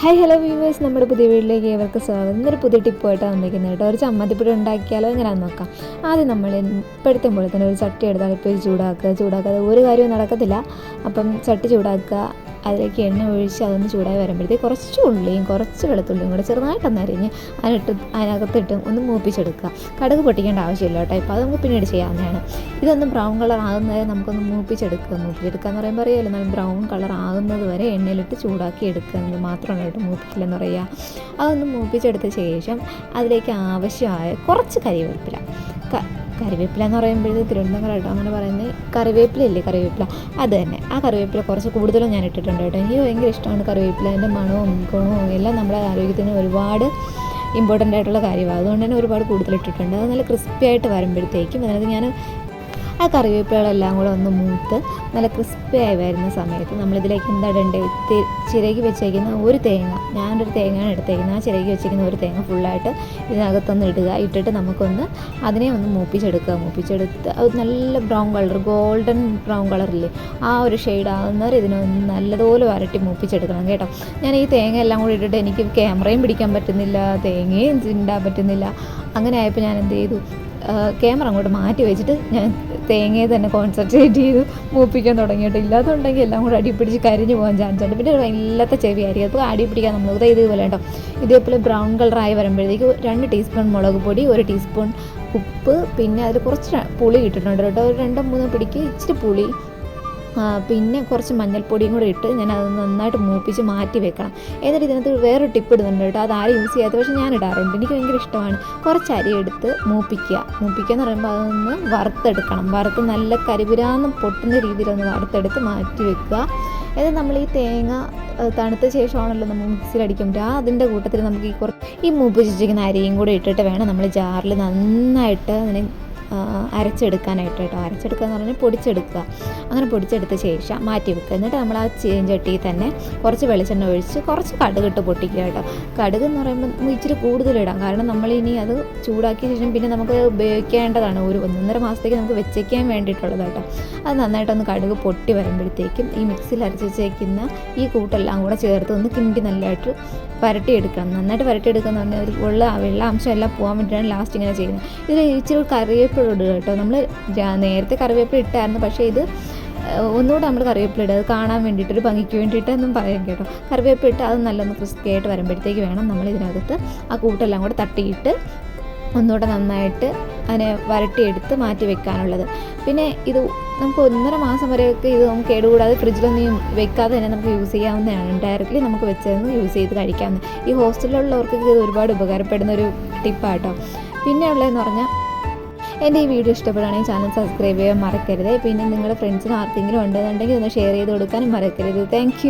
Hi hello viewers, നമ്മുടെ പുതിയ വീട്ടിലേക്ക് ഏവർക്ക് സ്വാഗതം. ഇന്നൊരു പുതിയ ടിപ്പായിട്ടാണ് വന്നിരിക്കുന്നത് കേട്ടോ. ഒരു ചമ്മന്തിപ്പൊടി ഉണ്ടാക്കിയാലോ എങ്ങനെയാണെന്ന് നോക്കാം. ആദ്യം നമ്മൾ ഇപ്പോഴത്തെ പോലെ തന്നെ ഒരു ചട്ടി എടുത്ത് അടുപ്പിൽ ചൂടാക്കാതെ ഒരു കാര്യവും നടക്കത്തില്ല. അപ്പം ചട്ടി ചൂടാക്കുക, അതിലേക്ക് എണ്ണ ഒഴിച്ച് അതൊന്ന് ചൂടായി വരുമ്പോഴത്തേക്ക് കുറച്ച് ഉള്ളിയും കുറച്ച് വെളുത്തുള്ളിയും കൂടെ ചെറുതായിട്ടൊന്ന് അരിഞ്ഞ് അതിനകത്തിട്ട് ഒന്ന് മൂപ്പിച്ചെടുക്കുക. കടുക് പൊട്ടിക്കേണ്ട ആവശ്യമില്ല കേട്ടോ. ഇപ്പോൾ അത് നമുക്ക് പിന്നീട് ചെയ്യാവുന്നതാണ്. ഇതൊന്ന് ബ്രൗൺ കളർ ആകുന്നവരെ നമുക്കൊന്ന് മൂപ്പിച്ചെടുക്കുക എന്ന് പറയുമ്പോൾ അറിയാമല്ലോ, നല്ല ബ്രൗൺ കളർ ആകുന്നത് വരെ എണ്ണയിലിട്ട് ചൂടാക്കി എടുക്കുക എന്നത് മാത്രമാണ് കേട്ടോ മൂപ്പിക്കില്ലെന്ന് പറയുക. അതൊന്ന് മൂപ്പിച്ചെടുത്ത ശേഷം അതിലേക്ക് ആവശ്യമായ കുറച്ച് കരിവേപ്പില എന്ന് പറയുമ്പോഴത്തേക്ക് തിരുവനന്തപുരം കേട്ടോ അങ്ങനെ പറയുന്നത് കറിവേപ്പില അത് തന്നെ. ആ കറിവേപ്പില കുറച്ച് കൂടുതലും ഞാൻ ഇട്ടിട്ടുണ്ട് കേട്ടോ. എനിക്ക് ഭയങ്കര ഇഷ്ടമാണ് കറിവേപ്പില. അതിൻ്റെ മണവും ഗുണവും എല്ലാം നമ്മുടെ ആരോഗ്യത്തിന് ഒരുപാട് ഇമ്പോർട്ടൻ്റ് ആയിട്ടുള്ള കാര്യമാണ്. അതുകൊണ്ട് തന്നെ ഒരുപാട് കൂടുതൽ ഇട്ടിട്ടുണ്ട്. അത് നല്ല ക്രിസ്പി ആയിട്ട് വരുമ്പോഴത്തേക്കും അതിനകത്ത് ഞാൻ ആ കറിവേപ്പിലകളെല്ലാം കൂടെ ഒന്ന് മൂത്ത് നല്ല ക്രിസ്പിയായി വരുന്ന സമയത്ത് നമ്മളിതിലേക്ക് എന്താ ഇടേണ്ടത്, ചിരകി വെച്ചേക്കുന്ന ഒരു തേങ്ങ, ഞാനൊരു തേങ്ങയാണ് എടുത്തേക്കുന്നത്. ആ ചിരകി വെച്ചേക്കുന്ന ഒരു തേങ്ങ ഫുള്ളായിട്ട് ഇതിനകത്തൊന്ന് ഇട്ടിട്ട് നമുക്കൊന്ന് അതിനെ ഒന്ന് മൂപ്പിച്ചെടുത്ത് അത് നല്ല ബ്രൗൺ കളർ, ഗോൾഡൻ ബ്രൗൺ കളറില്ലേ, ആ ഒരു ഷെയ്ഡ് ആകുന്നവർ ഇതിനൊന്ന് നല്ലതുപോലെ വരട്ടി മൂപ്പിച്ചെടുക്കണം കേട്ടോ. ഞാൻ ഈ തേങ്ങ എല്ലാം കൂടി ഇട്ടിട്ട് എനിക്ക് ക്യാമറയും പിടിക്കാൻ പറ്റുന്നില്ല, തേങ്ങയും ചിണ്ടാൻ പറ്റുന്നില്ല. അങ്ങനെ ആയപ്പോൾ ഞാൻ എന്ത് ചെയ്തു, ക്യാമറ അങ്ങോട്ട് മാറ്റി വെച്ചിട്ട് ഞാൻ തേങ്ങയെ തന്നെ കോൺസെൻട്രേറ്റ് ചെയ്ത് മൂപ്പിക്കാൻ തുടങ്ങിയിട്ട്. ഇല്ലാതുണ്ടെങ്കിൽ എല്ലാം കൂടെ അടിപ്പിടിച്ച് കരിഞ്ഞു പോകാൻ ചാൻസ് ഉണ്ട്. പിന്നെ വല്ലാത്ത ചെവിയായിരിക്കും, അപ്പോൾ അടി പിടിക്കാൻ നമ്മൾ ഇതുപോലെ കേട്ടോ. ഇതേപോലെ ബ്രൗൺ കളറായി വരുമ്പോഴത്തേക്ക് 2 ടീസ്പൂൺ മുളക് പൊടി, 1 ടീസ്പൂൺ ഉപ്പ്, പിന്നെ അതിൽ കുറച്ച് പുളി ഇട്ടിട്ടുണ്ട് കേട്ടോ. ഒരു 2-3 പിടിക്ക് ഇച്ചിരി പുളി, പിന്നെ കുറച്ച് മഞ്ഞൾപ്പൊടിയും കൂടെ ഇട്ട് ഞാൻ അത് നന്നായിട്ട് മൂപ്പിച്ച് മാറ്റി വെക്കണം. എന്നിട്ട് ഇതിനകത്ത് വേറൊരു ടിപ്പ് ഇടുന്നുണ്ട് കേട്ടോ. അത് ആരും യൂസ് ചെയ്യാത്ത, പക്ഷേ ഞാൻ ഇടാറുണ്ട്, എനിക്ക് ഭയങ്കര ഇഷ്ടമാണ്. കുറച്ച് അരി എടുത്ത് മൂപ്പിക്കുക എന്ന് പറയുമ്പോൾ അതൊന്ന് വറുത്ത് നല്ല കരിപുരാന്ന് പൊട്ടുന്ന രീതിയിലൊന്ന് വറുത്തെടുത്ത് മാറ്റി വെക്കുക. എന്നിട്ട് നമ്മൾ ഈ തേങ്ങ തണുത്ത ശേഷമാണല്ലോ നമ്മൾ മിക്സിയിൽ അടിക്കുമ്പോൾ അതിൻ്റെ കൂട്ടത്തിൽ നമുക്ക് ഈ മൂപ്പിച്ചിരിക്കുന്ന അരിയും കൂടെ ഇട്ടിട്ട് വേണം നമ്മൾ ജാറിൽ നന്നായിട്ട് അതിനെ അരച്ചെടുക്കാനായിട്ട് കേട്ടോ. അരച്ചെടുക്കുക എന്ന് പറഞ്ഞാൽ പൊടിച്ചെടുക്കുക. അങ്ങനെ പൊടിച്ചെടുത്ത ശേഷം മാറ്റി വെക്കുക. എന്നിട്ട് നമ്മൾ ആ ചീഞ്ചട്ടിയിൽ തന്നെ കുറച്ച് വെളിച്ചെണ്ണ ഒഴിച്ച് കുറച്ച് കടുകിട്ട് പൊട്ടിക്കുക കേട്ടോ. കടുക് എന്ന് പറയുമ്പോൾ ഇച്ചിരി കൂടുതലിടാം, കാരണം നമ്മളിനി അത് ചൂടാക്കിയ ശേഷം പിന്നെ നമുക്ക് ഉപയോഗിക്കേണ്ടതാണ്. ഒരു 1.5 മാസത്തേക്ക് നമുക്ക് വെച്ചേക്കാൻ വേണ്ടിയിട്ടുള്ളത് കേട്ടോ. അത് നന്നായിട്ടൊന്ന് കടുക് പൊട്ടി വരുമ്പോഴത്തേക്കും ഈ മിക്സിയിൽ അരച്ച് വെച്ചേക്കുന്ന ഈ കൂട്ടെല്ലാം കൂടെ ചേർത്ത് ഒന്ന് കിണ്ടി നല്ലതായിട്ട് വരട്ടിയെടുക്കണം. നന്നായിട്ട് വരട്ടിയെടുക്കുക എന്ന് പറഞ്ഞാൽ ഒരു വെള്ള അംശം എല്ലാം പോകാൻ വേണ്ടിയിട്ടാണ് ലാസ്റ്റ് ഇങ്ങനെ ചെയ്യുന്നത്. ഇതിൽ ഇച്ചിരി കറിവേപ്പില ഇടുക കേട്ടോ. നമ്മൾ നേരത്തെ കറിവേപ്പില ഇട്ടായിരുന്നു, പക്ഷേ ഇത് ഒന്നുകൂടെ നമ്മൾ കറിവേപ്പില ഇടുക, അത് കാണാൻ വേണ്ടിയിട്ട് ഒരു ഭംഗിക്ക് വേണ്ടിയിട്ടെന്നും പറയാം കേട്ടോ. കറിവേപ്പില ഇട്ട് അത് നല്ലൊന്ന് ക്രിസ്പി ആയിട്ട് വരുമ്പോഴത്തേക്ക് വേണം നമ്മൾ ഇതിനകത്ത് ആ കൂട്ടെല്ലാം കൂടെ തട്ടിയിട്ട് ഒന്നുകൂടെ നന്നായിട്ട് അതിനെ വരട്ടിയെടുത്ത് മാറ്റി വെക്കാനുള്ളത്. പിന്നെ ഇത് നമുക്ക് 1.5 മാസം വരെയൊക്കെ ഇത് നമുക്ക് കേടുകൂടാതെ ഫ്രിഡ്ജിലൊന്നും വെക്കാതെ തന്നെ നമുക്ക് യൂസ് ചെയ്യാവുന്നതാണ്. ഡയറക്റ്റ്ലി നമുക്ക് വെച്ചതൊന്ന് യൂസ് ചെയ്ത് കഴിക്കാവുന്ന. ഈ ഹോസ്റ്റലിലുള്ളവർക്ക് ഇത് ഒരുപാട് ഉപകാരപ്പെടുന്ന ഒരു ടിപ്പാട്ടോ. പിന്നെ ഉള്ളതെന്ന് പറഞ്ഞാൽ, എൻ്റെ ഈ വീഡിയോ ഇഷ്ടപ്പെടുകയാണെങ്കിൽ ചാനൽ സബ്സ്ക്രൈബ് ചെയ്യാൻ മറക്കരുത്. പിന്നെ നിങ്ങളുടെ ഫ്രണ്ട്സിന് ആർക്കെങ്കിലും ഉണ്ടെന്നുണ്ടെങ്കിൽ ഒന്ന് ഷെയർ ചെയ്ത് കൊടുക്കാനും മറക്കരുത്. താങ്ക്